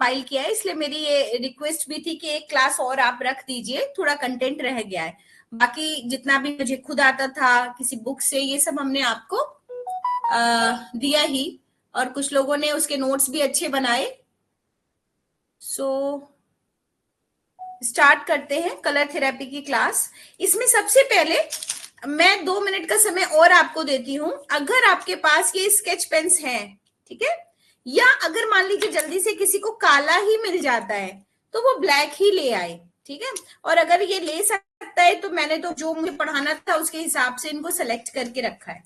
File किया है, इसलिए मेरी ये रिक्वेस्ट भी थी कि एक क्लास और आप रख दीजिए, थोड़ा कंटेंट रह गया है। बाकी जितना भी मुझे खुद आता था किसी बुक से, ये सब हमने आपको दिया ही, और कुछ लोगों ने उसके नोट्स भी अच्छे बनाए। सो स्टार्ट करते हैं कलर थेरेपी की क्लास। इसमें सबसे पहले मैं 2 मिनट का समय और आपको देती हूं। अगर आपके पास ये स्केच पेन्स हैं, ठीक है, या अगर मान लीजिए जल्दी से किसी को काला ही मिल जाता है तो वो ब्लैक ही ले आए, ठीक है। और अगर ये ले सकता है तो मैंने तो जो मुझे पढ़ाना था उसके हिसाब से इनको सेलेक्ट करके रखा है।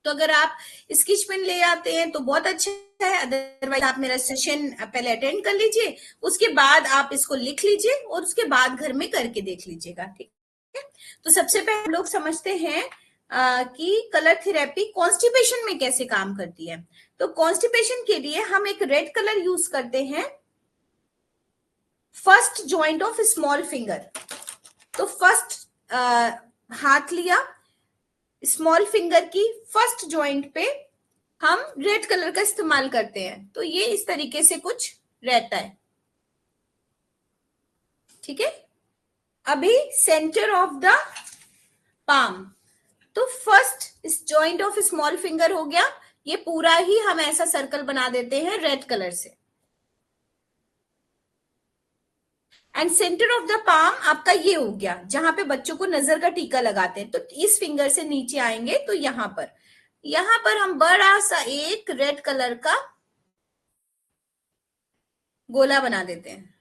तो अगर आप स्केच पेन ले आते हैं तो बहुत अच्छा है, अदरवाइज आप मेरा सेशन पहले अटेंड कर लीजिए, उसके बाद आप इसको लिख लीजिए और उसके बाद घर में करके देख लीजिएगा, ठीक है। तो सबसे पहले हम लोग समझते हैं कि कलर थेरेपी कॉन्स्टिपेशन में कैसे काम करती है। तो कॉन्स्टिपेशन के लिए हम एक रेड कलर यूज करते हैं, first joint of small finger. तो फर्स्ट हाथ लिया, स्मॉल फिंगर की फर्स्ट ज्वाइंट पे हम रेड कलर का इस्तेमाल करते हैं। तो ये इस तरीके से कुछ रहता है, ठीक है। अभी सेंटर ऑफ द पाम, तो फर्स्ट इस जॉइंट ऑफ स्मॉल फिंगर हो गया, ये पूरा ही हम ऐसा सर्कल बना देते हैं रेड कलर से। And centre of the palm आपका ये हो गया, जहां पे बच्चों को नजर का टीका लगाते हैं। तो इस फिंगर से नीचे आएंगे तो यहां पर हम बड़ा सा एक रेड कलर का गोला बना देते हैं,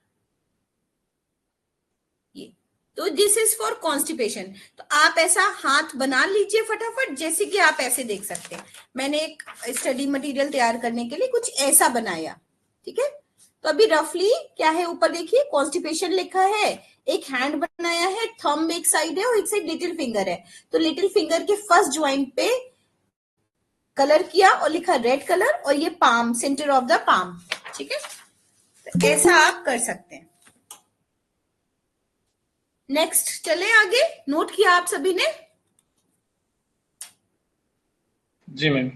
ये। तो दिस इज फॉर कॉन्स्टिपेशन। तो आप ऐसा हाथ बना लीजिए फटाफट, जैसे कि आप ऐसे देख सकते हैं। मैंने एक स्टडी मटेरियल तैयार करने के लिए कुछ ऐसा बनाया, ठीक है। तो अभी रफली क्या है, ऊपर देखिए कॉन्स्टिपेशन लिखा है, एक हैंड बनाया है, थंब एक साइड है और एक साइड लिटिल फिंगर है। तो लिटिल फिंगर के फर्स्ट ज्वाइंट पे कलर किया और लिखा रेड कलर, और ये palm, centre of the palm, ठीक है। तो ऐसा आप कर सकते हैं। नेक्स्ट चले आगे, नोट किया आप सभी ने? जी मैम।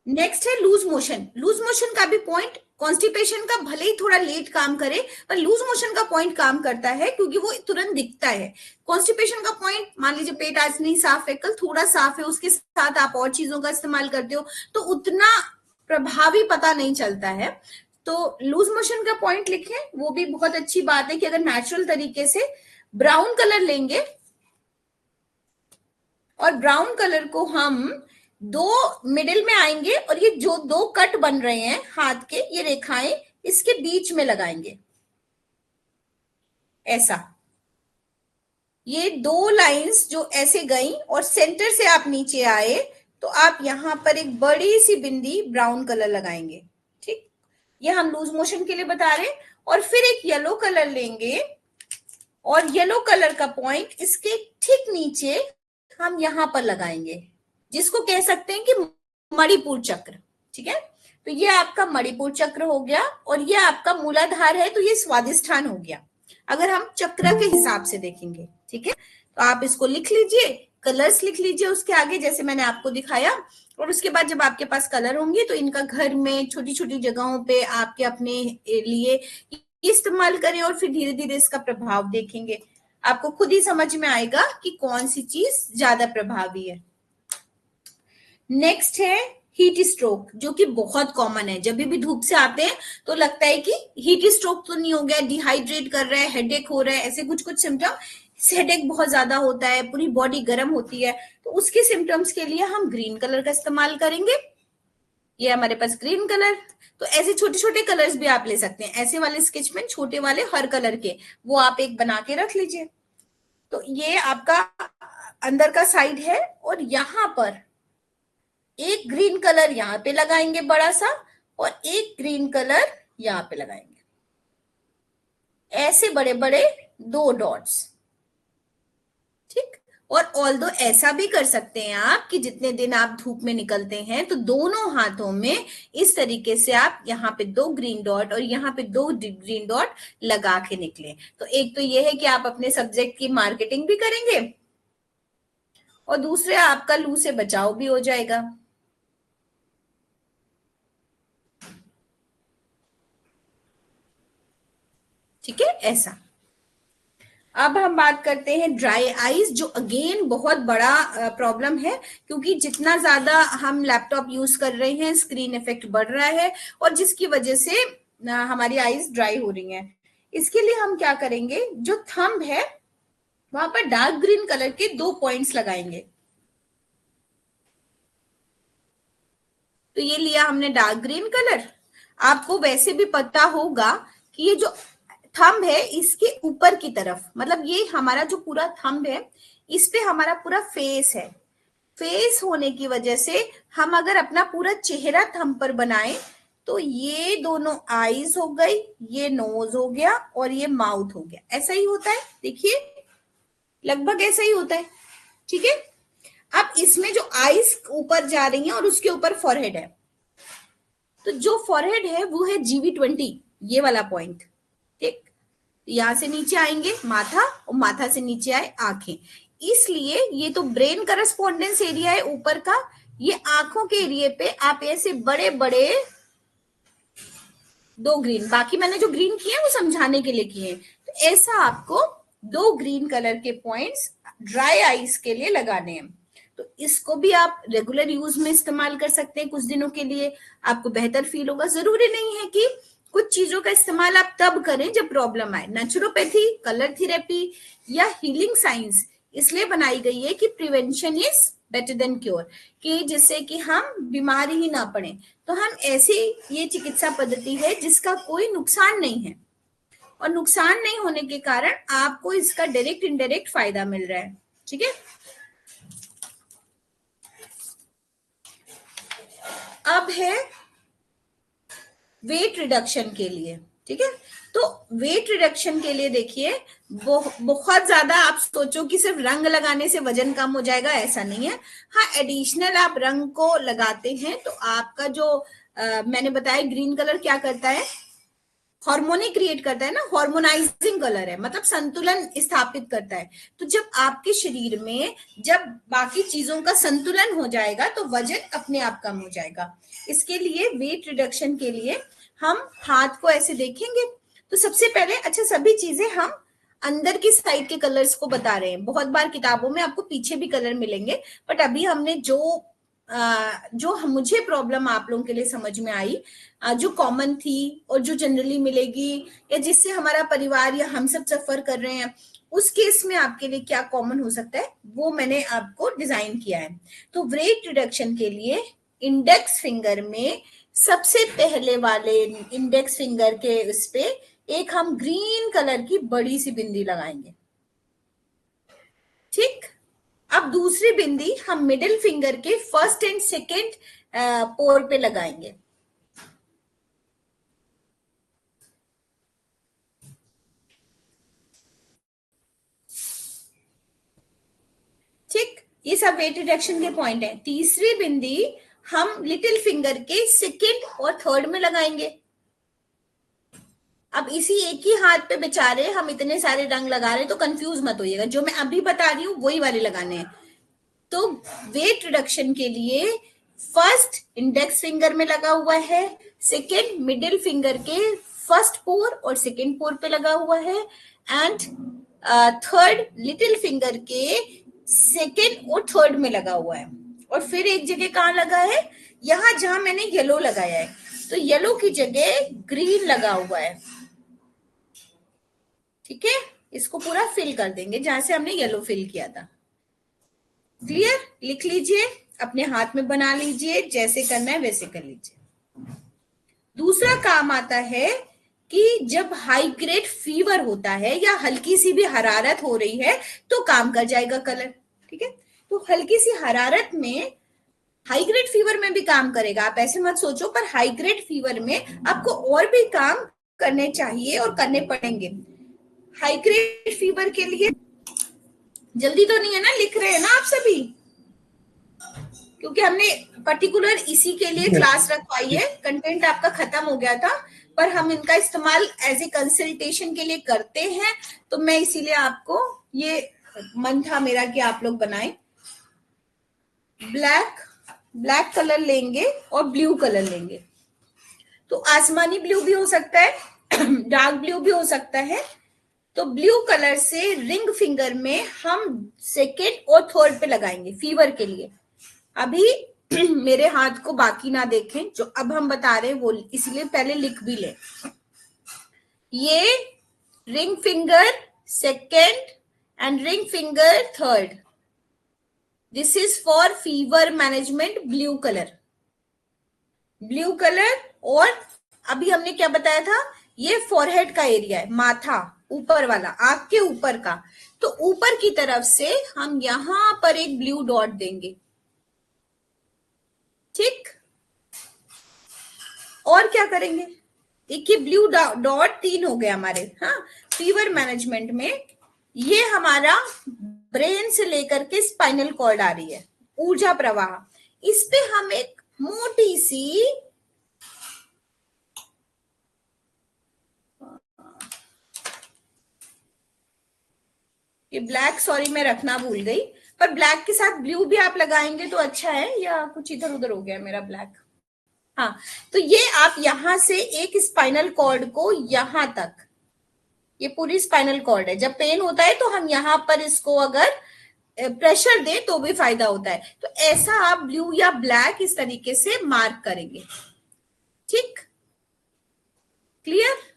नेक्स्ट है लूज मोशन। लूज मोशन का भी पॉइंट कॉन्स्टिपेशन का भले ही थोड़ा लेट काम करे, पर लूज मोशन का पॉइंट काम करता है क्योंकि वो तुरंत दिखता है। कॉन्स्टिपेशन का पॉइंट, मान लीजिए पेट आज नहीं साफ है, कल थोड़ा साफ है, उसके साथ आप और चीजों का इस्तेमाल करते हो तो उतना प्रभावी पता नहीं चलता है। तो लूज मोशन का पॉइंट लिखें, वो भी बहुत अच्छी बात है कि अगर नेचुरल तरीके से ब्राउन कलर लेंगे और ब्राउन कलर को हम दो मिडिल में आएंगे और ये जो दो कट बन रहे हैं हाथ के, ये रेखाएं इसके बीच में लगाएंगे, ऐसा। ये दो लाइंस जो ऐसे गई और सेंटर से आप नीचे आए तो आप यहां पर एक बड़ी सी बिंदी ब्राउन कलर लगाएंगे, ठीक। ये हम लूज मोशन के लिए बता रहे हैं। और फिर एक येलो कलर लेंगे और येलो कलर का पॉइंट इसके ठीक नीचे हम यहां पर लगाएंगे, जिसको कह सकते हैं कि मणिपुर चक्र, ठीक है। तो ये आपका मणिपुर चक्र हो गया और ये आपका मूलाधार है, तो ये स्वादिष्ठान हो गया अगर हम चक्र के हिसाब से देखेंगे, ठीक है। तो आप इसको लिख लीजिए, कलर्स लिख लीजिए उसके आगे, जैसे मैंने आपको दिखाया। और उसके बाद जब आपके पास कलर होंगे तो इनका घर में छोटी छोटी जगहों पे आपके अपने लिए इस्तेमाल करें और फिर धीरे धीरे इसका प्रभाव देखेंगे। आपको खुद ही समझ में आएगा कि कौन सी चीज ज्यादा प्रभावी है। नेक्स्ट है हीट स्ट्रोक, जो कि बहुत कॉमन है। जब भी धूप से आते हैं तो लगता है कि हीट स्ट्रोक तो नहीं हो गया, डिहाइड्रेट कर रहा है, हेडेक हो रहा है, ऐसे कुछ कुछ सिम्टम। हेडेक बहुत ज्यादा होता है, पूरी बॉडी गर्म होती है, तो उसके सिम्टम्स के लिए हम ग्रीन कलर का इस्तेमाल करेंगे। ये हमारे पास ग्रीन कलर। तो ऐसे छोटे छोटे कलर्स भी आप ले सकते हैं, ऐसे वाले स्केच पेन छोटे वाले हर कलर के, वो आप एक बना के रख लीजिए। तो ये आपका अंदर का साइड है और यहां पर एक ग्रीन कलर यहां पे लगाएंगे बड़ा सा, और एक ग्रीन कलर यहां पे लगाएंगे, ऐसे बड़े बड़े दो डॉट्स, ठीक। और ऑल्दो ऐसा भी कर सकते हैं आप कि जितने दिन आप धूप में निकलते हैं तो दोनों हाथों में इस तरीके से आप यहाँ पे दो ग्रीन डॉट और यहाँ पे दो ग्रीन डॉट लगा के निकले। तो एक तो ये है कि आप अपने सब्जेक्ट की मार्केटिंग भी करेंगे और दूसरे आपका लू से बचाव भी हो जाएगा। ठीक है, ऐसा। अब हम बात करते हैं ड्राई आईज, जो अगेन बहुत बड़ा प्रॉब्लम है, क्योंकि जितना ज्यादा हम लैपटॉप यूज कर रहे हैं स्क्रीन इफेक्ट बढ़ रहा है, और जिसकी वजह से हमारी आईज ड्राई हो रही हैं। इसके लिए हम क्या करेंगे, जो थंब है वहां पर डार्क ग्रीन कलर के 2 पॉइंट्स लगाएंगे। तो ये लिया हमने डार्क ग्रीन कलर। आपको वैसे भी पता होगा कि ये जो थंब है इसके ऊपर की तरफ, मतलब ये हमारा जो पूरा थंब है इस पे हमारा पूरा फेस है। फेस होने की वजह से हम अगर अपना पूरा चेहरा थंब पर बनाएं तो ये दोनों आईज हो गई, ये नोज हो गया और ये माउथ हो गया। ऐसा ही होता है, देखिए लगभग ऐसा ही होता है। ठीक है, अब इसमें जो आईज ऊपर जा रही हैं और उसके ऊपर फॉरहेड है, तो जो फॉरहेड है वो है GV20, ये वाला पॉइंट। ठीक, यहां से नीचे आएंगे माथा, और माथा से नीचे आए आंखें। इसलिए ये तो ब्रेन करस्पॉन्डेंस एरिया है ऊपर का, ये आंखों के एरिया पे आप ऐसे बड़े बड़े 2 ग्रीन, बाकी मैंने जो ग्रीन किए वो समझाने के लिए किए, तो ऐसा आपको 2 ग्रीन कलर के पॉइंट्स ड्राई आईज के लिए लगाने हैं। तो इसको भी आप रेगुलर यूज में इस्तेमाल कर सकते हैं कुछ दिनों के लिए, आपको बेहतर फील होगा। जरूरी नहीं है कि कुछ चीजों का इस्तेमाल आप तब करें जब प्रॉब्लम आए। नेचुरोपैथी, कलर थेरेपी या हीलिंग साइंस इसलिए बनाई गई है कि prevention is better than cure, कि जिससे कि हम बीमारी ही ना पड़े। तो हम ऐसी ये चिकित्सा पद्धति है जिसका कोई नुकसान नहीं है, और नुकसान नहीं होने के कारण आपको इसका डायरेक्ट इनडायरेक्ट फायदा मिल रहा है। ठीक है, अब है वेट रिडक्शन के लिए। ठीक है, तो वेट रिडक्शन के लिए देखिए, बहुत ज्यादा आप सोचो कि सिर्फ रंग लगाने से वजन कम हो जाएगा, ऐसा नहीं है। हाँ, एडिशनल आप रंग को लगाते हैं तो आपका जो मैंने बताया ग्रीन कलर क्या करता है, हार्मोनी क्रिएट करता है ना, हार्मोनाइजिंग कलर है, मतलब संतुलन स्थापित करता है। तो जब आपके शरीर में जब बाकी चीजों का संतुलन हो जाएगा तो वजन अपने आप कम हो जाएगा। इसके लिए वेट रिडक्शन के लिए हम हाथ को ऐसे देखेंगे तो सबसे पहले, अच्छा सभी चीजें हम अंदर की साइड के कलर्स को बता रहे हैं। बहुत बार किताबों में आपको पीछे भी कलर मिलेंगे, बट अभी हमने जो मुझे प्रॉब्लम आप लोगों के लिए समझ में आई, जो कॉमन थी और जो जनरली मिलेगी, या जिससे हमारा परिवार या हम सब सफर कर रहे हैं, उस केस में आपके लिए क्या कॉमन हो सकता है वो मैंने आपको डिजाइन किया है। तो वेट रिडक्शन के लिए इंडेक्स फिंगर में सबसे पहले वाले इंडेक्स फिंगर के उस पे एक हम ग्रीन कलर की बड़ी सी बिंदी लगाएंगे। ठीक, अब दूसरी बिंदी हम मिडिल फिंगर के फर्स्ट एंड सेकेंड पोर पे लगाएंगे। ठीक, ये सब वेट रिडक्शन के पॉइंट है। तीसरी बिंदी हम लिटिल फिंगर के सेकेंड और थर्ड में लगाएंगे। अब इसी एक ही हाथ पे बेचारे हम इतने सारे रंग लगा रहे हैं, तो कंफ्यूज मत होइएगा, जो मैं अभी बता रही हूँ वही वाले लगाने हैं। तो वेट रिडक्शन के लिए फर्स्ट इंडेक्स फिंगर में लगा हुआ है, सेकेंड मिडिल फिंगर के फर्स्ट पोर और सेकेंड पोर पे लगा हुआ है, एंड थर्ड लिटिल फिंगर के सेकेंड और थर्ड में लगा हुआ है। और फिर एक जगह कहाँ लगा है, यहां जहां मैंने येलो लगाया है, तो येलो की जगह ग्रीन लगा हुआ है। ठीक है, इसको पूरा फिल कर देंगे जहां से हमने येलो फिल किया था। क्लियर, लिख लीजिए, अपने हाथ में बना लीजिए, जैसे करना है वैसे कर लीजिए। दूसरा काम आता है कि जब हाई ग्रेड फीवर होता है या हल्की सी भी हरारत हो रही है तो काम कर जाएगा कलर। ठीक है, तो हल्की सी हरारत में, हाई ग्रेड फीवर में भी काम करेगा, आप ऐसे मत सोचो, पर हाई ग्रेड फीवर में आपको और भी काम करने चाहिए और करने पड़ेंगे। हाई ग्रेड फीवर के लिए जल्दी तो नहीं है ना, लिख रहे हैं ना आप सभी, क्योंकि हमने पर्टिकुलर इसी के लिए क्लास रखवाई है, कंटेंट आपका खत्म हो गया था, पर हम इनका इस्तेमाल एज ए कंसल्टेशन के लिए करते हैं। तो मैं इसीलिए आपको, ये मन था मेरा कि आप लोग बनाएं। ब्लैक कलर लेंगे और ब्लू कलर लेंगे, तो आसमानी ब्लू भी हो सकता है डार्क ब्लू भी हो सकता है। तो ब्लू कलर से रिंग फिंगर में हम सेकेंड और थर्ड पे लगाएंगे फीवर के लिए। अभी मेरे हाथ को बाकी ना देखें, जो अब हम बता रहे हैं वो इसलिए पहले लिख भी ले। ये ring finger second and ring finger third, this is for fever management blue colour. Blue colour. और अभी हमने क्या बताया था, ये फॉरहेड का एरिया है, माथा ऊपर वाला, आंख के ऊपर का। तो ऊपर की तरफ से हम यहां पर एक ब्लू डॉट देंगे। ठीक। और क्या करेंगे, एक ही ब्लू डॉट, 3 हो गए हमारे। हाँ, फीवर मैनेजमेंट में ये हमारा ब्रेन से लेकर के स्पाइनल कॉर्ड आ रही है ऊर्जा प्रवाह, इस पे हम एक मोटी सी ये ब्लैक, सॉरी मैं रखना भूल गई, पर ब्लैक के साथ ब्लू भी आप लगाएंगे तो अच्छा है, या कुछ इधर उधर हो गया मेरा ब्लैक। हाँ, तो ये आप यहां से एक स्पाइनल कॉर्ड को यहां तक, ये पूरी स्पाइनल कॉर्ड है। जब पेन होता है तो हम यहां पर इसको अगर प्रेशर दें तो भी फायदा होता है। तो ऐसा आप ब्लू या ब्लैक इस तरीके से मार्क करेंगे। ठीक, क्लियर।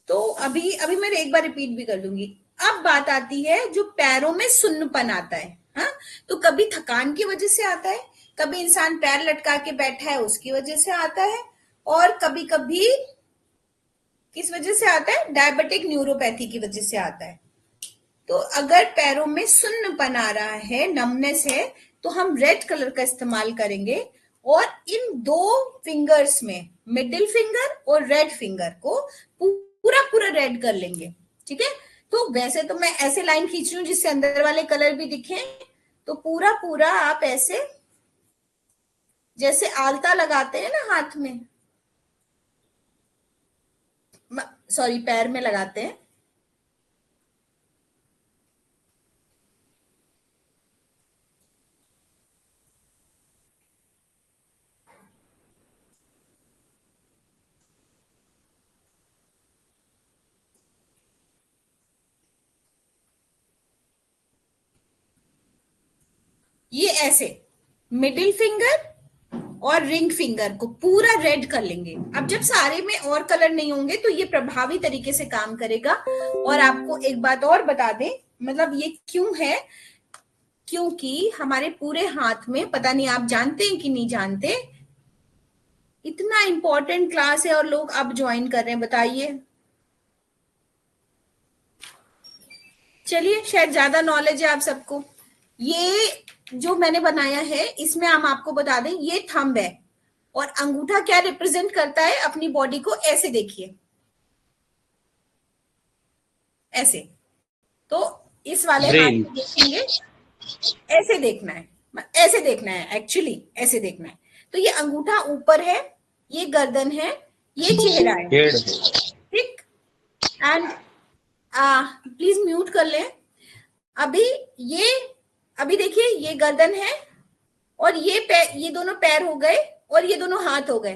तो अभी अभी मैं एक बार रिपीट भी कर दूंगी। अब बात आती है जो पैरों में सुन्नपन आता है। हाँ, तो कभी थकान की वजह से आता है, कभी इंसान पैर लटका के बैठा है उसकी वजह से आता है, और कभी कभी किस वजह से आता है, डायबिटिक न्यूरोपैथी की वजह से आता है। तो अगर पैरों में सुन्नपन आ रहा है, नमनेस है, तो हम रेड कलर का इस्तेमाल करेंगे और इन 2 फिंगर्स में, मिडिल फिंगर और रेड फिंगर को पूरा पूरा रेड कर लेंगे। ठीक है। तो वैसे तो मैं ऐसे लाइन खींच रही हूँ जिससे अंदर वाले कलर भी दिखे, तो पूरा पूरा आप ऐसे जैसे आलता लगाते हैं ना हाथ में, सॉरी पैर में लगाते हैं, ये ऐसे मिडिल फिंगर और रिंग फिंगर को पूरा रेड कर लेंगे। अब जब सारे में और कलर नहीं होंगे तो ये प्रभावी तरीके से काम करेगा। और आपको एक बात और बता दें, मतलब ये क्यों है, क्योंकि हमारे पूरे हाथ में, पता नहीं आप जानते हैं कि नहीं जानते, इतना इंपॉर्टेंट क्लास है और लोग अब ज्वाइन कर रहे हैं, बताइए। चलिए, शायद ज्यादा नॉलेज है आप सबको। ये जो मैंने बनाया है इसमें हम आपको बता दें, ये थंब है और अंगूठा क्या रिप्रेजेंट करता है अपनी बॉडी को, ऐसे देखिए, ऐसे। तो इस वाले हाथ ब्रेन। में देखेंगे, ऐसे देखना है, ऐसे देखना है, एक्चुअली ऐसे देखना है। तो ये अंगूठा ऊपर है, ये गर्दन है, ये चेहरा है। हेड। ठीक। एंड प्लीज म्यूट कर लें। अभी ये, अभी देखिए ये गर्दन है और ये पैर, ये दोनों पैर हो गए और ये दोनों हाथ हो गए।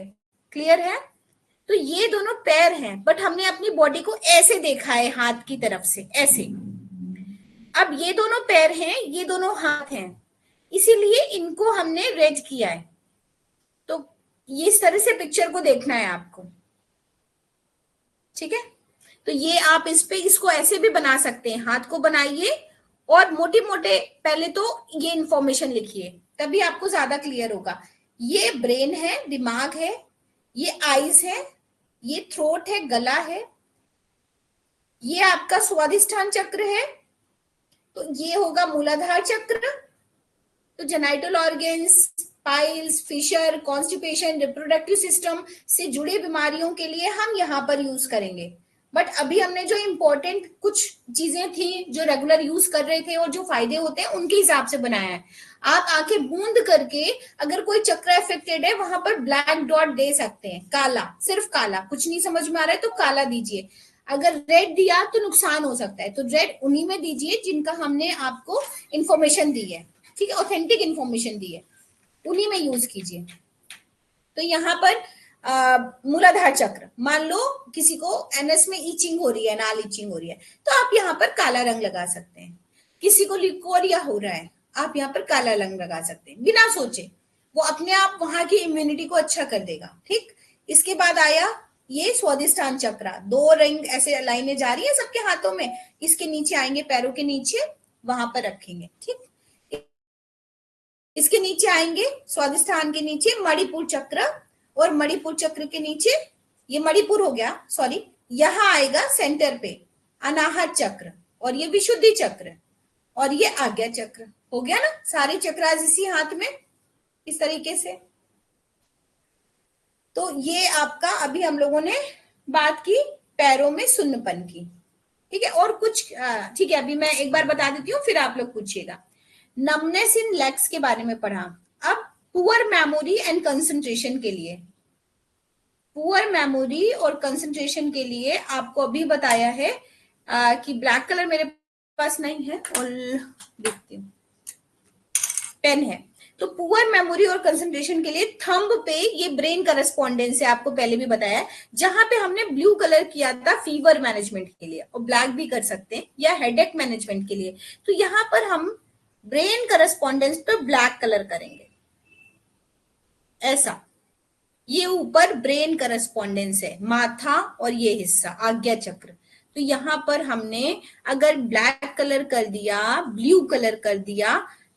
क्लियर है। तो ये दोनों पैर हैं, बट हमने अपनी बॉडी को ऐसे देखा है हाथ की तरफ से, ऐसे। अब ये दोनों पैर हैं, ये दोनों हाथ हैं, इसीलिए इनको हमने रेड किया है। तो ये इस तरह से पिक्चर को देखना है आपको। ठीक है। तो ये आप इस पे इसको ऐसे भी बना सकते हैं, हाथ को बनाइए और मोटे मोटे पहले तो ये इंफॉर्मेशन लिखिए, तभी आपको ज्यादा क्लियर होगा। ये ब्रेन है, दिमाग है, ये आईज है, ये थ्रोट है, गला है, ये आपका स्वादिष्ठान चक्र है, तो ये होगा मूलाधार चक्र। तो genital organs, piles, fissure, constipation, reproductive system से जुड़े बीमारियों के लिए हम यहाँ पर यूज करेंगे। बट अभी हमने जो इंपॉर्टेंट कुछ चीजें थी जो रेगुलर यूज कर रहे थे और जो फायदे होते हैं उनके हिसाब से बनाया है। आप आंखें बूंद करके अगर कोई चक्र अफेक्टेड है वहां पर ब्लैक डॉट दे सकते हैं, काला, सिर्फ काला, कुछ नहीं समझ में आ रहा है तो काला दीजिए। अगर रेड दिया तो नुकसान हो सकता है, तो रेड उन्हीं में दीजिए जिनका हमने आपको इंफॉर्मेशन दी है। ठीक है, ऑथेंटिक इंफॉर्मेशन दी है, उन्हीं में यूज कीजिए। तो यहाँ पर मूलाधार चक्र, मान लो किसी को एनएस में ईचिंग हो रही है, नाल ईचिंग हो रही है, तो आप यहाँ पर काला रंग लगा सकते हैं। किसी को लिकोरिया हो रहा है, आप यहाँ पर काला रंग लगा सकते हैं, बिना सोचे। वो अपने आप वहां की इम्यूनिटी को अच्छा कर देगा। ठीक, इसके बाद आया ये स्वादिष्टान चक्र, दो रंग ऐसे लाइनें जा रही है सबके हाथों में, इसके नीचे आएंगे, पैरों के नीचे, वहां पर रखेंगे। ठीक, इसके नीचे आएंगे, स्वादिष्ठान के नीचे मणिपुर चक्र, और मणिपुर चक्र के नीचे, ये मणिपुर हो गया, सॉरी, यहां आएगा सेंटर पे अनाहत चक्र, और ये विशुद्धि चक्र, और ये आज्ञा चक्र। हो गया ना, सारे चक्र आज इसी हाथ में, इस तरीके से। तो ये आपका अभी हम लोगों ने बात की पैरों में सुन्नपन की। ठीक है, और कुछ ठीक है, अभी मैं एक बार बता देती हूँ, फिर आप लोग पूछिएगा। नमनेस इन लेग्स के बारे में पढ़ा। अब पुअर मेमोरी एंड कंसंट्रेशन के लिए, पुअर मेमोरी और कंसंट्रेशन के लिए आपको अभी बताया है कि ब्लैक कलर मेरे पास नहीं है, और देखती हूँ, पेन है। तो पुअर मेमोरी और कंसंट्रेशन के लिए थंब पे ये ब्रेन करस्पॉन्डेंस है, आपको पहले भी बताया, जहां पे हमने ब्लू कलर किया था फीवर मैनेजमेंट के लिए, और ब्लैक भी कर सकते हैं, या हेडेक मैनेजमेंट के लिए। तो यहां पर हम ब्रेन करस्पॉन्डेंस पर ब्लैक कलर करेंगे, ऐसा। ये ऊपर ब्रेन करस्पॉन्डेंस है, माथा और ये हिस्सा आज्ञा चक्र। तो यहां पर हमने अगर ब्लैक कलर कर दिया, ब्लू कलर कर दिया,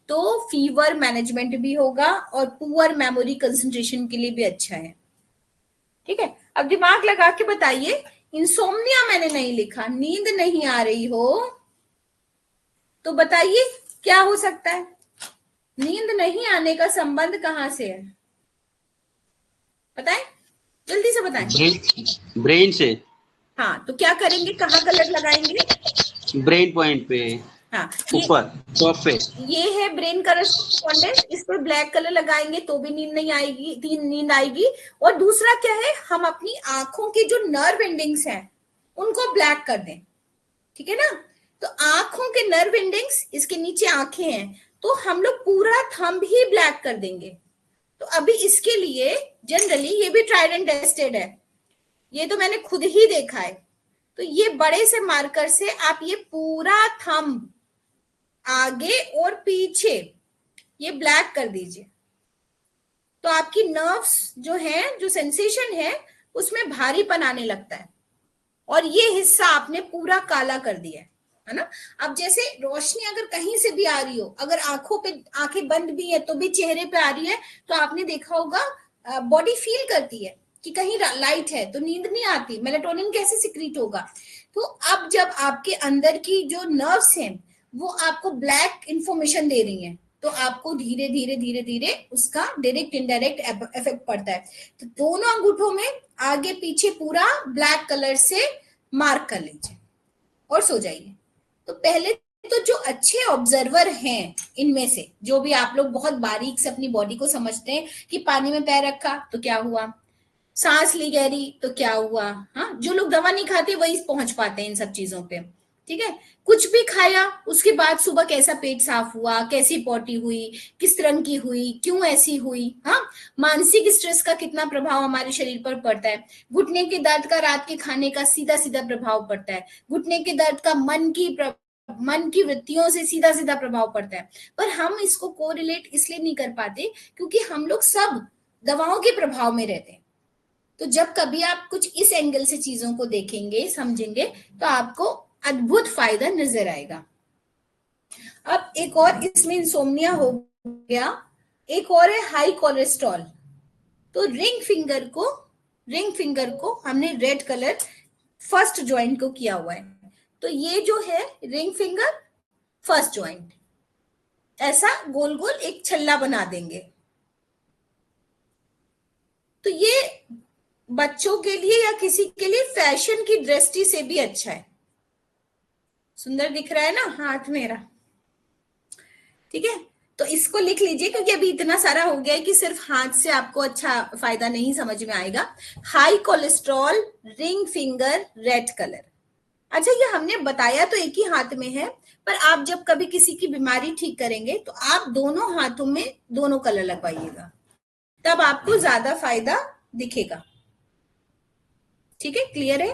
तो फीवर मैनेजमेंट भी होगा और पुअर मेमोरी कंसंट्रेशन के लिए भी अच्छा है। ठीक है, अब दिमाग लगा के बताइए, इंसोम्निया मैंने नहीं लिखा, नींद नहीं आ रही हो, तो बताइए क्या हो सकता है? नींद नहीं आने का संबंध कहां से है, बताएं, जल्दी से बताएं। ब्रेन से। हाँ, तो क्या करेंगे, कहाँ कलर लगाएंगे? ब्रेन पॉइंट पे, हाँ, ऊपर टॉप पे। ये है ब्रेन करस्पॉन्डेंस, इस पर ब्लैक कलर लगाएंगे तो भी नींद नहीं आएगी, नींद आएगी। और दूसरा क्या है, हम अपनी आंखों के जो नर्व एंडिंग्स हैं उनको ब्लैक कर दें। ठीक है ना, तो आंखों के नर्व एंडिंग्स, इसके नीचे आंखें हैं, तो हम लोग पूरा थंब ही ब्लैक कर देंगे। तो अभी इसके लिए जनरली ये भी ट्राइड एंड टेस्टेड है, ये तो मैंने खुद ही देखा है। तो ये बड़े से मार्कर से आप ये पूरा थंब आगे और पीछे ये ब्लैक कर दीजिए, तो आपकी नर्व्स जो है, जो सेंसेशन है, उसमें भारीपन आने लगता है, और ये हिस्सा आपने पूरा काला कर दिया है ना। अब जैसे रोशनी अगर कहीं से भी आ रही हो, अगर आंखों पे, आंखें बंद भी है तो भी चेहरे पे आ रही है, तो आपने देखा होगा बॉडी फील करती है कि कहीं लाइट है, तो नींद नहीं आती, मेलेटोनिन कैसे सिक्रीट होगा। तो अब जब आपके अंदर की जो नर्व्स हैं वो आपको ब्लैक इंफॉर्मेशन दे रही हैं, तो आपको धीरे धीरे धीरे धीरे उसका डायरेक्ट इनडायरेक्ट इफेक्ट पड़ता है। तो दोनों अंगूठों में आगे पीछे पूरा ब्लैक कलर से मार्क कर लीजिए और सो जाइए। तो पहले तो जो अच्छे ऑब्जर्वर हैं इनमें से, जो भी आप लोग बहुत बारीक से अपनी बॉडी को समझते हैं कि पानी में पैर रखा तो क्या हुआ, सांस ली गहरी तो क्या हुआ, हाँ, जो लोग दवा नहीं खाते वही पहुंच पाते हैं इन सब चीजों पे। ठीक है, कुछ भी खाया उसके बाद सुबह कैसा पेट साफ हुआ, कैसी पॉटी हुई, किस रंग की हुई, क्यों ऐसी हुई, हाँ, मानसिक स्ट्रेस का कितना प्रभाव हमारे शरीर पर पड़ता है, घुटने के दर्द का रात के खाने का सीधा सीधा प्रभाव पड़ता है, घुटने के दर्द का मन की वृत्तियों से सीधा सीधा प्रभाव पड़ता है। पर हम इसको कोरिलेट इसलिए नहीं कर पाते क्योंकि हम लोग सब दवाओं के प्रभाव में रहते हैं। तो जब कभी आप कुछ इस एंगल से चीजों को देखेंगे, समझेंगे, तो आपको अद्भुत फायदा नजर आएगा। अब एक और इसमें इंसोम्निया हो गया, एक और है हाई कोलेस्ट्रॉल। तो रिंग फिंगर को हमने रेड कलर फर्स्ट ज्वाइंट को किया हुआ है, तो ये जो है रिंग फिंगर फर्स्ट ज्वाइंट, ऐसा गोल गोल एक छल्ला बना देंगे। तो ये बच्चों के लिए या किसी के लिए फैशन की दृष्टि से भी अच्छा है। सुंदर दिख रहा है ना हाथ मेरा, ठीक है, तो इसको लिख लीजिए क्योंकि अभी इतना सारा हो गया है कि सिर्फ हाथ से आपको अच्छा फायदा नहीं समझ में आएगा। High cholesterol, ring finger, red colour. अच्छा, ये हमने बताया तो एक ही हाथ में है, पर आप जब कभी किसी की बीमारी ठीक करेंगे तो आप दोनों हाथों में दोनों कलर लगवाइएगा, तब आपको ज्यादा फायदा दिखेगा। ठीक है, क्लियर है।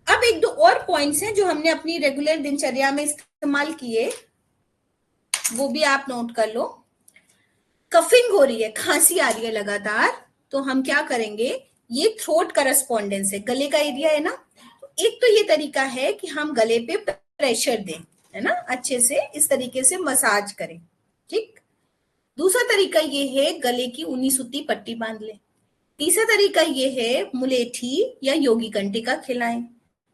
अब एक दो और पॉइंट्स हैं जो हमने अपनी रेगुलर दिनचर्या में इस्तेमाल किए, वो भी आप नोट कर लो। कफिंग हो रही है, खांसी आ रही है लगातार, तो हम क्या करेंगे, ये थ्रोट करस्पॉन्डेंस है, गले का एरिया है ना, तो एक तो ये तरीका है कि हम गले पे प्रेशर दें, है ना, अच्छे से इस तरीके से मसाज करें, ठीक। दूसरा तरीका ये है गले की ऊनी सूती पट्टी बांध ले। तीसरा तरीका ये है मुलेठी या योगी कंटिका खिलाएं,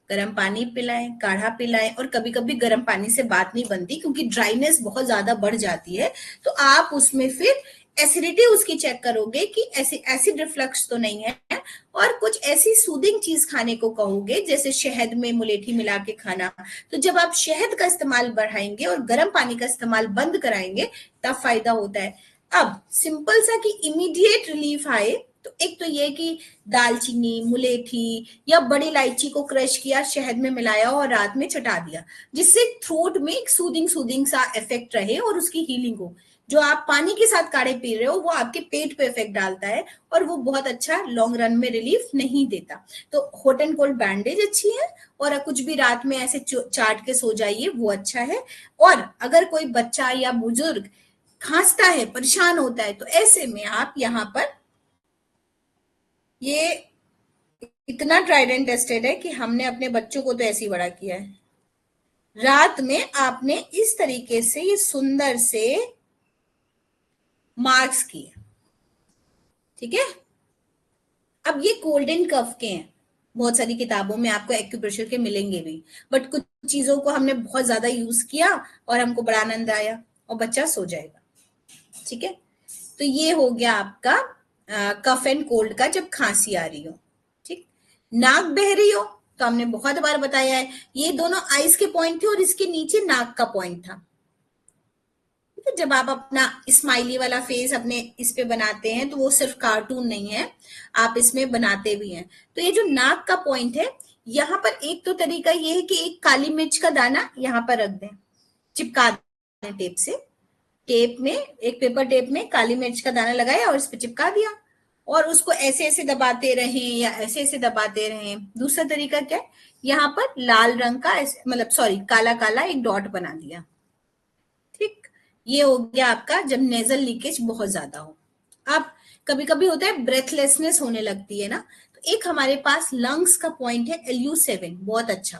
गर्म पानी पिलाएं, काढ़ा पिलाएं, और कभी कभी गर्म पानी से बात नहीं बनती क्योंकि ड्राइनेस बहुत ज्यादा बढ़ जाती है, तो आप उसमें फिर एसिडिटी उसकी चेक करोगे कि एसिड रिफ्लक्स तो नहीं है, और कुछ ऐसी सूदिंग चीज खाने को कहोगे जैसे शहद में मुलेठी मिला के खाना। तो जब आप शहद का इस्तेमाल बढ़ाएंगे और गर्म पानी का इस्तेमाल बंद कराएंगे तब फायदा होता है। अब सिंपल सा कि इमीडिएट रिलीफ आए, तो एक तो ये कि दालचीनी, मुलेठी या बड़ी इलायची को क्रश किया, शहद में मिलाया और रात में चटा दिया, जिससे थ्रोट में एक सूदिंग सा इफेक्ट रहे और उसकी हीलिंग हो। जो आप पानी के साथ काढ़े पी रहे हो वो आपके पेट पे इफेक्ट डालता है और वो बहुत अच्छा लॉन्ग रन में रिलीफ नहीं देता। तो हॉट एंड कोल्ड बैंडेज अच्छी है, और कुछ भी रात में ऐसे चाट के सो जाइए, वो अच्छा है। और अगर कोई बच्चा या बुजुर्ग खांसता है, परेशान होता है, तो ऐसे में आप यहाँ पर ये इतना ट्राइड एंड टेस्टेड है कि हमने अपने बच्चों को तो ऐसे ही बड़ा किया है। रात में आपने इस तरीके से ये सुंदर से मार्क्स किए, ठीक है। अब ये गोल्डन कफ के हैं, बहुत सारी किताबों में आपको एक्यूप्रेशर के मिलेंगे भी, बट कुछ चीजों को हमने बहुत ज्यादा यूज किया और हमको बड़ा आनंद आया और बच्चा सो जाएगा, ठीक है। तो ये हो गया आपका कफ एंड कोल्ड का, जब खांसी आ रही हो, ठीक। नाक बह रही हो तो हमने बहुत बार बताया है, ये दोनों आईज के पॉइंट थे और इसके नीचे नाक का पॉइंट था। जब आप अपना स्माइली वाला फेस अपने इस पे बनाते हैं तो वो सिर्फ कार्टून नहीं है, आप इसमें बनाते भी हैं। तो ये जो नाक का पॉइंट है, यहाँ पर एक तो तरीका ये है कि एक काली मिर्च का दाना यहाँ पर रख दें, चिपका दें टेप से, टेप में, एक पेपर टेप में काली मिर्च का दाना लगाया और इस पे चिपका दिया, और उसको ऐसे ऐसे दबाते रहें या ऐसे ऐसे दबाते रहें। दूसरा तरीका क्या है, यहाँ पर लाल रंग का, मतलब सॉरी, काला काला एक डॉट बना दिया, ठीक। ये हो गया आपका जब नेजल लीकेज बहुत ज्यादा हो। अब कभी कभी होता है ब्रेथलेसनेस होने लगती है ना, तो एक हमारे पास लंग्स का पॉइंट है LU7, बहुत अच्छा।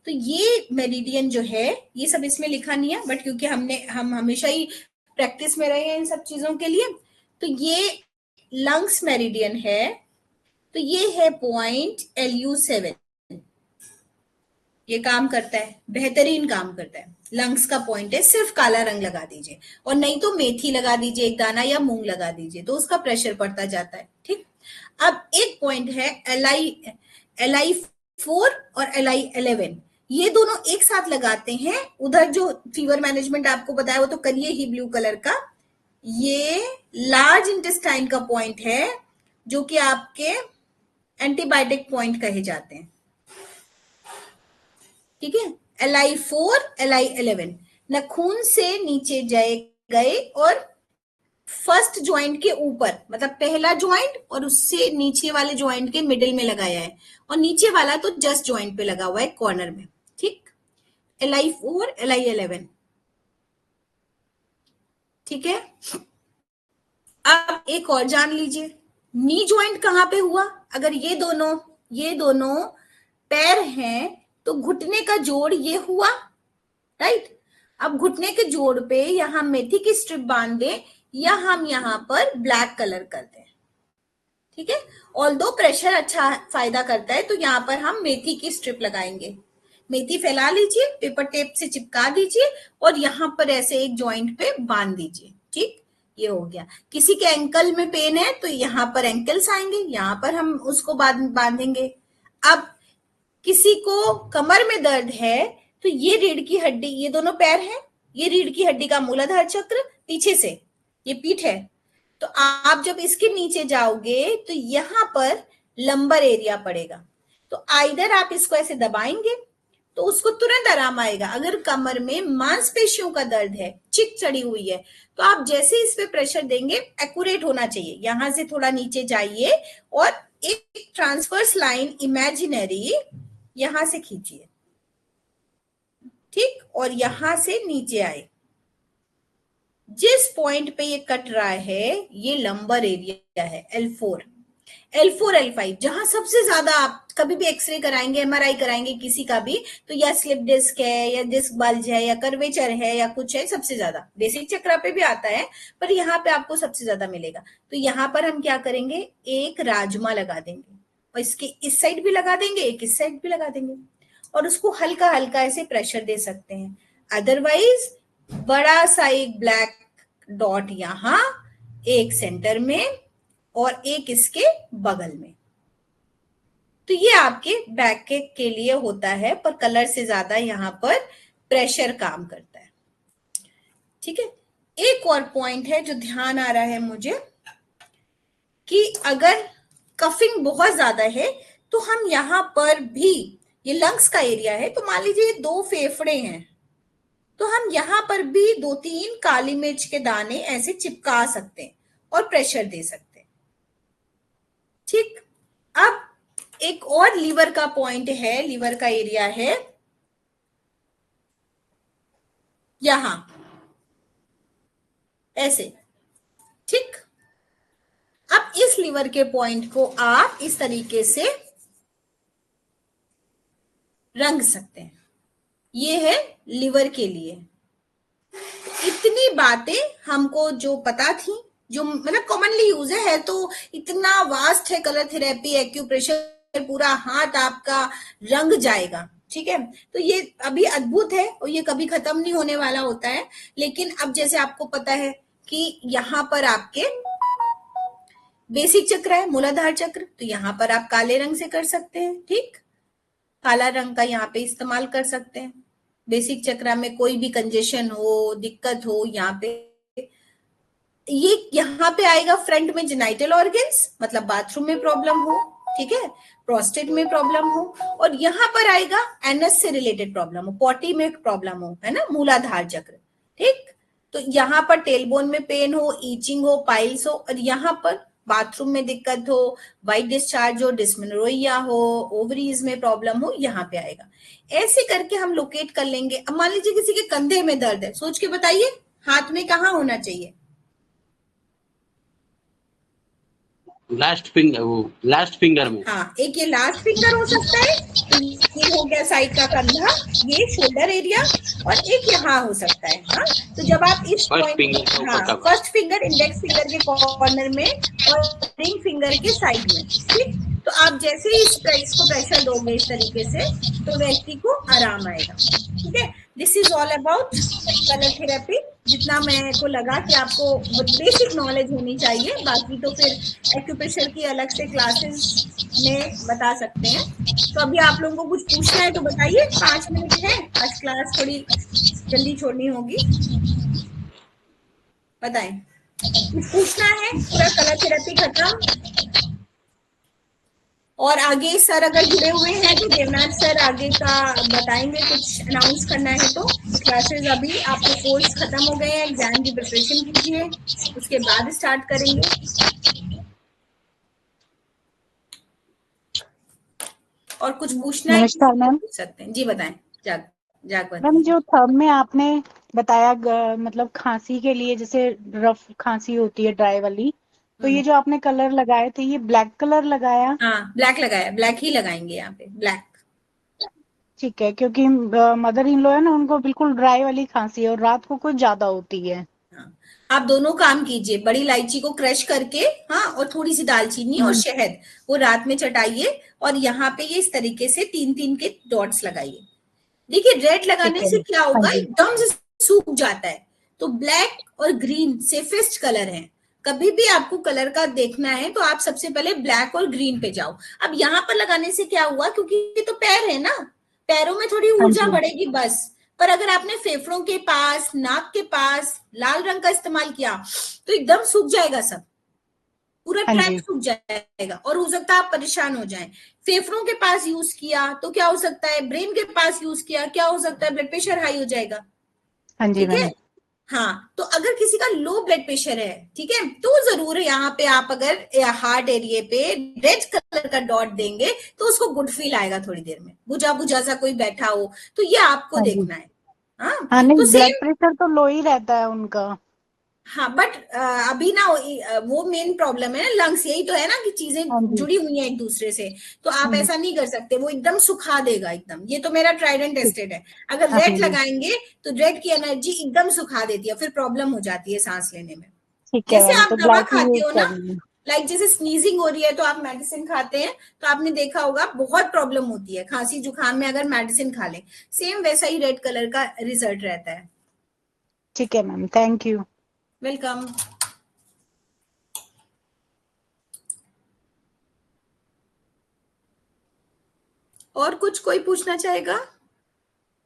तो ये मेरिडियन जो है, ये सब इसमें लिखा नहीं है, बट क्योंकि हम हमेशा ही प्रैक्टिस में रहे हैं इन सब चीजों के लिए, तो ये लंग्स मेरिडियन है, तो ये है पॉइंट LU7। ये काम करता है, बेहतरीन काम करता है, लंग्स का पॉइंट है, सिर्फ काला रंग लगा दीजिए, और नहीं तो मेथी लगा दीजिए एक दाना या मूंग लगा दीजिए, तो उसका प्रेशर पड़ता जाता है, ठीक। अब एक पॉइंट है LI4 और LI11, ये दोनों एक साथ लगाते हैं। उधर जो फीवर मैनेजमेंट आपको बताया वो तो करिए ही ब्लू कलर का, ये लार्ज इंटेस्टाइन का पॉइंट है जो कि आपके एंटीबायोटिक पॉइंट कहे जाते हैं, ठीक है। LI4 LI11 नखून से नीचे गए और फर्स्ट ज्वाइंट के ऊपर, मतलब पहला ज्वाइंट और उससे नीचे वाले ज्वाइंट के मिडिल में लगाया है, और नीचे वाला तो जस्ट ज्वाइंट पे लगा हुआ है कॉर्नर में, ठीक। LI4 LI11, ठीक है। अब एक और जान लीजिए, नी ज्वाइंट कहां पे हुआ, अगर ये दोनों पैर हैं तो घुटने का जोड़ ये हुआ, राइट। अब घुटने के जोड़ पे यहां मेथी की स्ट्रिप बांध दें या हम यहां पर ब्लैक कलर कर दें, ठीक है। ऑल्दो प्रेशर अच्छा फायदा करता है, तो यहां पर हम मेथी की स्ट्रिप लगाएंगे। मेथी फैला लीजिए, पेपर टेप से चिपका दीजिए और यहां पर ऐसे एक जॉइंट पे बांध दीजिए, ठीक। ये हो गया। किसी के एंकल में पेन है तो यहाँ पर एंकल्स आएंगे, यहाँ पर हम उसको बांधेंगे। अब किसी को कमर में दर्द है तो ये रीढ़ की हड्डी, ये दोनों पैर हैं, ये रीढ़ की हड्डी का मूलाधार चक्र, पीछे से ये पीठ है, तो आप जब इसके नीचे जाओगे तो यहां पर लंबर एरिया पड़ेगा, तो आइदर आप इसको ऐसे दबाएंगे तो उसको तुरंत आराम आएगा। अगर कमर में मांसपेशियों का दर्द है, चिक चढ़ी हुई है, तो आप जैसे इस पे प्रेशर देंगे, एक्यूरेट होना चाहिए, यहां से थोड़ा नीचे जाइए और एक ट्रांसवर्स लाइन इमेजिनरी यहां से खींचिए, ठीक, और यहां से नीचे आए। जिस पॉइंट पे ये कट रहा है ये लंबर एरिया है L4, L4 L5, जहां सबसे ज्यादा आप कभी भी एक्सरे कराएंगे, एमआरआई कराएंगे किसी का भी, तो या स्लिप डिस्क है या डिस्क बल्ज है या कर्वेचर है या कुछ है, सबसे ज्यादा बेसिक चक्रा पे भी आता है पर यहाँ पे आपको सबसे ज्यादा मिलेगा। तो यहाँ पर हम क्या करेंगे, एक राजमा लगा देंगे और इसके इस साइड भी लगा देंगे, एक इस साइड भी लगा देंगे और उसको हल्का हल्का ऐसे प्रेशर दे सकते हैं। अदरवाइज बड़ा सा एक ब्लैक डॉट यहां, एक सेंटर में और एक इसके बगल में। तो ये आपके बैक के लिए होता है, पर कलर से ज्यादा यहाँ पर प्रेशर काम करता है। ठीक है, एक और पॉइंट है जो ध्यान आ रहा है मुझे कि अगर कफिंग बहुत ज्यादा है तो हम यहां पर भी, ये लंग्स का एरिया है तो मान लीजिए 2 फेफड़े हैं, तो हम यहां पर भी 2-3 काली मिर्च के दाने ऐसे चिपका सकते हैं और प्रेशर दे सकते हैं। ठीक, अब एक और लीवर का पॉइंट है, लीवर का एरिया है यहां ऐसे। ठीक, अब इस लीवर के पॉइंट को आप इस तरीके से रंग सकते हैं। ये है लीवर के लिए। इतनी बातें हमको जो पता थी, जो मतलब कॉमनली यूज है तो इतना वास्ट है कलर थेरेपी, एक्यूप्रेशर, पूरा हाथ आपका रंग जाएगा। ठीक है, तो ये अभी अद्भुत है और ये कभी खत्म नहीं होने वाला होता है। लेकिन अब जैसे आपको पता है कि यहाँ पर आपके बेसिक चक्र है, मूलाधार चक्र, तो यहाँ पर आप काले रंग से कर सकते हैं। ठीक, काला रंग का यहाँ पे इस्तेमाल कर सकते हैं। बेसिक चक्र में कोई भी कंजेशन हो, दिक्कत हो, यहाँ पे ये यहाँ पे आएगा फ्रंट में जेनाइटल ऑर्गन्स, मतलब बाथरूम में प्रॉब्लम हो, ठीक है, प्रोस्टेट में प्रॉब्लम हो, और यहाँ पर आएगा एनस से रिलेटेड प्रॉब्लम हो, पॉटी में प्रॉब्लम हो, है ना, मूलाधार चक्र। ठीक, तो यहाँ पर टेलबोन में पेन हो, ईचिंग हो, पाइल्स हो, और यहाँ पर बाथरूम में दिक्कत हो, वाइट डिस्चार्ज हो, डिस्मेनोरिया हो, ओवरीज में प्रॉब्लम हो, यहाँ पे आएगा। ऐसे करके हम लोकेट कर लेंगे। अब मान लीजिए किसी के कंधे में दर्द है, सोच के बताइए हाथ में कहाँ होना चाहिए? लास्ट फिंगर में। हाँ, एक ये लास्ट फिंगर हो सकता है, ये हो गया साइड का कंधा, ये शोल्डर एरिया, और एक यहाँ हो सकता है। हाँ, तो जब आप इस पॉइंट, हाँ, फर्स्ट फिंगर इंडेक्स फिंगर के कॉर्नर में और रिंग फिंगर के साइड में। ठीक, तो आप जैसे ही इसको प्रेशर दोगे इस तरीके से तो व्यक्ति को आराम आएगा। ठीक है, this is all about colour therapy. जितना मेरे को लगा कि आपको बेसिक नॉलेज होनी चाहिए, बाकी तो फिर एक्यूप्रेशर की अलग से क्लासेस में बता सकते हैं। तो अभी आप लोगों को कुछ पूछना है तो बताइए, 5 मिनट है, आज क्लास थोड़ी जल्दी छोड़नी होगी, बताएं कुछ पूछना है, पूरा कलर थेरेपी खत्म। और आगे सर अगर जुड़े हुए हैं तो देवनाथ सर आगे का बताएंगे, कुछ अनाउंस करना है तो। क्लासेस अभी आपके कोर्स खत्म हो गए हैं, एग्जाम की प्रिपरेशन कीजिए, उसके बाद स्टार्ट करेंगे। और कुछ पूछना है? नमस्कार मैम। पूछ सकते हैं जी, बताएं। जागवंत मैम, जो थंब में आपने बताया मतलब खांसी के लिए जैसे रफ खांसी होती है ड्राई वाली, तो ये जो आपने कलर लगाए थे ये ब्लैक कलर लगाया? हाँ, ब्लैक लगाया, ब्लैक ही लगाएंगे यहाँ पे, ब्लैक। ठीक है, क्योंकि मदर इन लॉ है ना, उनको बिल्कुल ड्राई वाली खांसी है और रात को कुछ ज्यादा होती है। हाँ, आप दोनों काम कीजिए, बड़ी इलायची को क्रश करके, हाँ, और थोड़ी सी दालचीनी और शहद, वो रात में चटाइए और यहाँ पे ये इस तरीके से 3-3 के डॉट्स लगाइए। देखिए, रेड लगाने से क्या होगा, एकदम से सूख जाता है। तो ब्लैक और ग्रीन सेफेस्ट कलर है। कभी भी आपको कलर का देखना है तो आप सबसे पहले ब्लैक और ग्रीन पे जाओ। अब यहाँ पर लगाने से क्या हुआ, क्योंकि ये तो पैर है ना, पैरों में थोड़ी ऊर्जा बढ़ेगी बस, पर अगर आपने फेफड़ों के पास, नाक के पास लाल रंग का इस्तेमाल किया तो एकदम सूख जाएगा, सब पूरा ट्रैक सूख जाएगा और हो सकता है आप परेशान हो जाएं। फेफड़ों के पास यूज किया तो क्या हो सकता है, ब्रेन के पास यूज किया क्या हो सकता है, ब्लड प्रेशर हाई हो जाएगा। ठीक है, हाँ, तो अगर किसी का लो ब्लड प्रेशर है, ठीक है, तो जरूर यहाँ पे आप अगर हार्ट एरिया पे रेड कलर का डॉट देंगे तो उसको गुड फील आएगा थोड़ी देर में, बुझा बुझा सा कोई बैठा हो, तो ये आपको हाँ जी। देखना है। हाँ, हाँ तो नहीं, ब्लड सेम। प्रेशर तो लो ही रहता है उनका। हाँ, बट अभी ना वो मेन प्रॉब्लम है ना लंग्स, यही तो है ना कि चीजें हाँ जी। जुड़ी हुई हैं एक दूसरे से, तो आप ऐसा नहीं कर सकते, वो एकदम सुखा देगा एकदम। ये तो मेरा ट्राइड एंड टेस्टेड है। अगर हाँ रेड जी, लगाएंगे तो रेड की एनर्जी एकदम सुखा देती है, फिर प्रॉब्लम हो जाती है सांस लेने में। ठीक है जैसे मैम, आप तो दवा ब्लैक ही खाते यूज हो ना, करेंगे। लाइक जैसे स्नीजिंग हो रही है तो आप मेडिसिन खाते हैं, तो आपने देखा होगा बहुत प्रॉब्लम होती है खांसी जुकाम में अगर मेडिसिन खा लें, सेम वैसा ही रेड कलर का रिजल्ट रहता है। ठीक है मैम, थैंक यू। वेलकम। और कुछ कोई पूछना चाहेगा?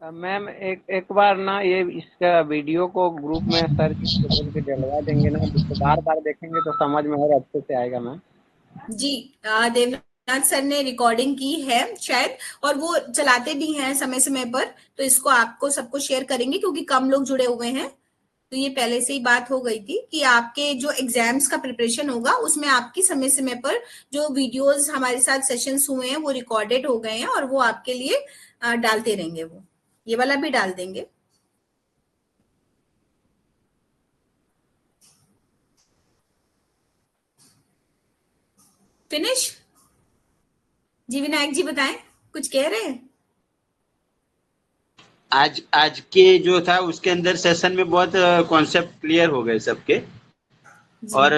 मैम एक बार ना ये इसका वीडियो को ग्रुप में सर्च बोल के डलवा देंगे ना, जिसको बार बार देखेंगे तो समझ में और अच्छे से आएगा मैम। जी, देवनाथ सर ने रिकॉर्डिंग की है शायद, और वो चलाते भी हैं समय समय पर, तो इसको आपको सबको शेयर करेंगे क्योंकि कम लोग जुड़े हुए हैं। तो ये पहले से ही बात हो गई थी कि आपके जो एग्जाम्स का प्रिपरेशन होगा उसमें आपकी समय समय पर जो वीडियोस हमारे साथ सेशंस हुए हैं वो रिकॉर्डेड हो गए हैं और वो आपके लिए डालते रहेंगे। वो ये वाला भी डाल देंगे। फिनिश? जी विनायक जी बताएं, कुछ कह रहे हैं? आज के जो था उसके अंदर सेशन में बहुत कॉन्सेप्ट क्लियर हो गए सबके, और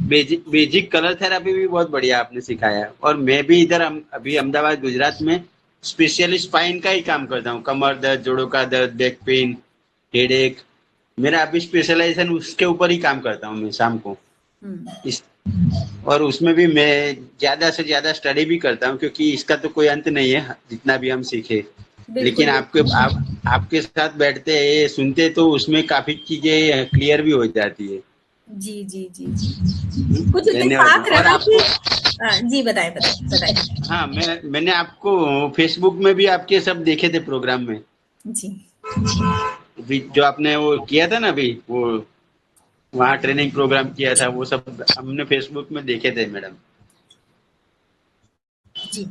बेसिक कलर थेरापी भी बहुत बढ़िया आपने सिखाया। और मैं भी इधर अभी अहमदाबाद गुजरात में स्पेशलिस्ट स्पाइन का ही काम करता हूँ, कमर दर्द, जोड़ों का दर्द, बैक पेन, हेडेक। मेरा अभी स्पेशलाइजेशन उसके ऊपर ही काम करता हूँ मैं शाम को इस, और उसमें भी मैं ज्यादा से ज्यादा स्टडी भी करता हूँ क्योंकि इसका तो कोई अंत नहीं है जितना भी हम सीखे। लेकिन आपके साथ बैठते हैं सुनते तो उसमें काफी चीजें क्लियर भी हो जाती है। जी जी जी जी, कुछ धन्यवाद। इत्तेफाक और रहा कि आपको जी बताएं बताएं बताएं। हाँ, मैंने आपको फेसबुक में भी आपके सब देखे थे प्रोग्राम में, जी जो आपने वो किया था ना अभी, वो वहाँ ट्रेनिंग प्रोग्राम किया था, वो सब हमने फेसबुक में देखे थे मैडम। जी,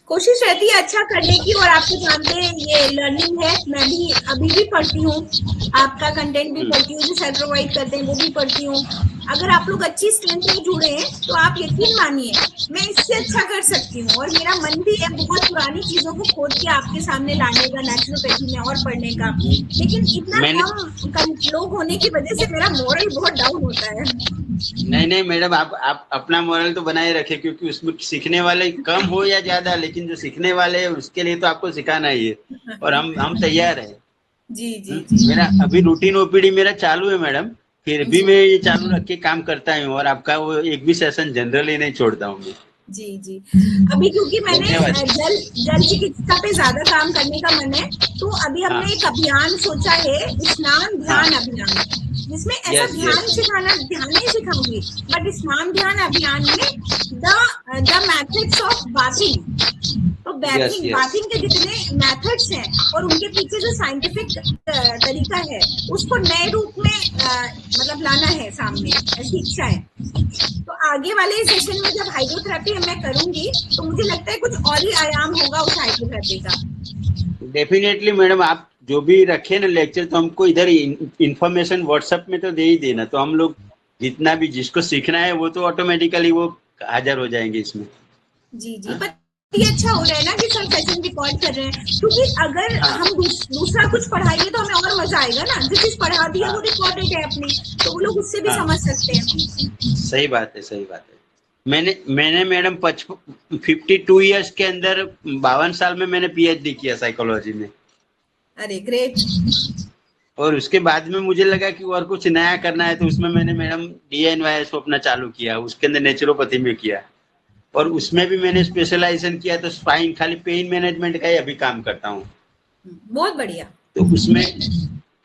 कोशिश रहती है अच्छा करने की, और आप तो जानते हैं ये लर्निंग है, मैं भी अभी भी पढ़ती हूँ, आपका कंटेंट भी पढ़ती हूँ, जो सर प्रोवाइड करते हैं वो भी पढ़ती हूँ। अगर आप लोग अच्छी स्ट्रेंथ में जुड़े हैं तो आप यकीन मानिए मैं इससे अच्छा कर सकती हूँ, और मेरा मन भी है बहुत पुरानी चीजों को खोद के आपके सामने लाने का, नेचुरोपैथी में और पढ़ने का, लेकिन इतना कम लोग होने की वजह से मेरा मोरल बहुत डाउन होता है। नहीं मैडम, आप अपना मोरल तो बनाए रखे, क्योंकि उसमें सीखने वाले कम हो या ज्यादा, लेकिन जो सीखने वाले हैं उसके लिए तो आपको सिखाना ही है, और हम तैयार हैं। जी जी जी, मेरा अभी रूटीन ओपीडी मेरा चालू है मैडम, फिर भी मैं ये चालू रख के काम करता हूँ, और आपका वो एक भी सेशन जनरली नहीं छोड़ता हूँ मैं। जी जी, अभी क्योंकि मैंने जल चिकित्सा पे ज्यादा काम करने का मन है, तो अभी हमने एक अभियान सोचा है, स्नान ध्यान अभियान, जिसमें ऐसा ध्यान सिखाना, ध्यान नहीं सिखाऊंगी, बट स्नान ध्यान अभियान में द मेथड्स ऑफ बाथिंग, तो बाथिंग के जितने मेथड्स हैं और उनके पीछे जो साइंटिफिक तरीका है उसको नए रूप में मतलब लाना है सामने, ऐसी इच्छा है। तो आगे वाले सेशन में जब हाइड्रोथेरेपी मैं करूंगी तो मुझे लगता है कुछ और ही आयाम होगा उस हाइड्रोथेरेपी का। डेफिनेटली मैडम, आप जो भी रखे ना लेक्चर, तो हमको इधर इंफॉर्मेशन व्हाट्सएप में तो दे ही देना, तो हम लोग जितना भी जिसको सीखना है वो तो ऑटोमेटिकली वो हाजिर हो जाएंगे इसमें। जी जी, पर ये अच्छा हो रहा है ना कि सब सेशन रिकॉर्ड कर रहे हैं, क्योंकि अगर हम दूसरा कुछ पढ़ाएंगे तो हमें और मजा आएगा ना, जो चीज पढ़ा दी है वो रिकॉर्डेड है अपनी, तो वो लोग उससे भी समझ सकते हैं। सही बात है, सही बात है। मैंने मैडम 52 ईयर्स के अंदर 52 साल में मैंने पीएचडी किया साइकोलॉजी में। अरे ग्रेट। और उसके बाद में मुझे लगा कि और कुछ नया करना है, तो उसमें मैंने मैडम DNYS को अपना चालू किया, उसके अंदर नेचुरोपैथी में किया, और उसमें भी मैंने स्पेशलाइजेशन किया, तो स्पाइन खाली पेन मैनेजमेंट का ही अभी काम करता हूँ। बहुत बढ़िया। तो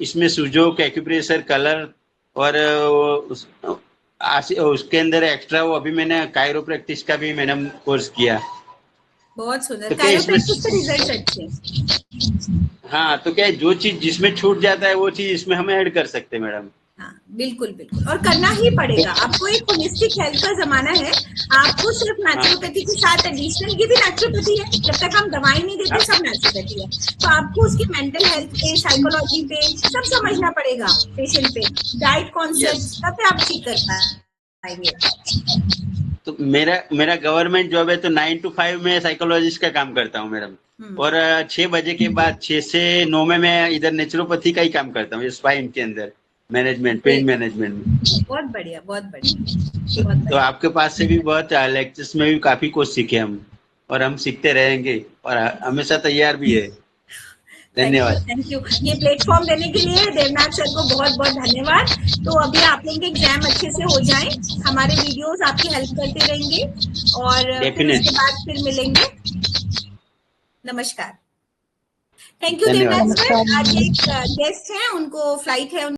इसमें सुजोक, एक्यूप्रेशर, कलर, और उसके अंदर एक्स्ट्रा वो अभी मैंने कायरोप्रैक्टिस का भी मैंने कोर्स किया। बहुत सुंदर, तो कायरोप्रैक्टिस के रिजल्ट अच्छे। हाँ, तो क्या है, जो चीज जिसमें छूट जाता है वो चीज इसमें हम ऐड कर सकते हैं मैडम। हाँ, बिल्कुल बिल्कुल, और करना ही पड़ेगा आपको। एक होलिस्टिक हेल्थ का जमाना है, आपको सिर्फ नेचुरोपैथी के साथ एडिशनल, ये भी नेचुरोपैथी है, जब तक हम दवाई नहीं देते सब नेचुरोपैथी है, तो आपको उसकी मेंटल हेल्थ पे, साइकोलॉजी पे सब समझना पड़ेगा, पेशेंट पे, डाइट कॉन्सेप्ट, तब आप ठीक कर पाएंगे। तो मेरा गवर्नमेंट जॉब है, तो 9 to 5 में साइकोलॉजिस्ट का काम करता हूँ मैडम, और 6 बजे के बाद 6 से 9 में मैं इधर नेचुरोपैथी का ही काम करता हूँ, स्पाइन के अंदर मैनेजमेंट, पेन मैनेजमेंट में। बहुत बढ़िया, बहुत बढ़िया। तो आपके पास से भी बहुत लेक्चर्स में भी काफी कुछ सीखे हम, और हम सीखते रहेंगे और हमेशा तैयार भी है। धन्यवाद। Thank you. ये प्लेटफॉर्म देने के लिए देवनाथ सर को बहुत बहुत धन्यवाद। तो अभी आप लोगों के एग्जाम अच्छे से हो जाएं, हमारे वीडियोस आपकी हेल्प करते रहेंगे, और फिर उसके बाद फिर मिलेंगे। नमस्कार। Thank you Devnath sir. आज एक गेस्ट हैं, उनको फ्लाइट है।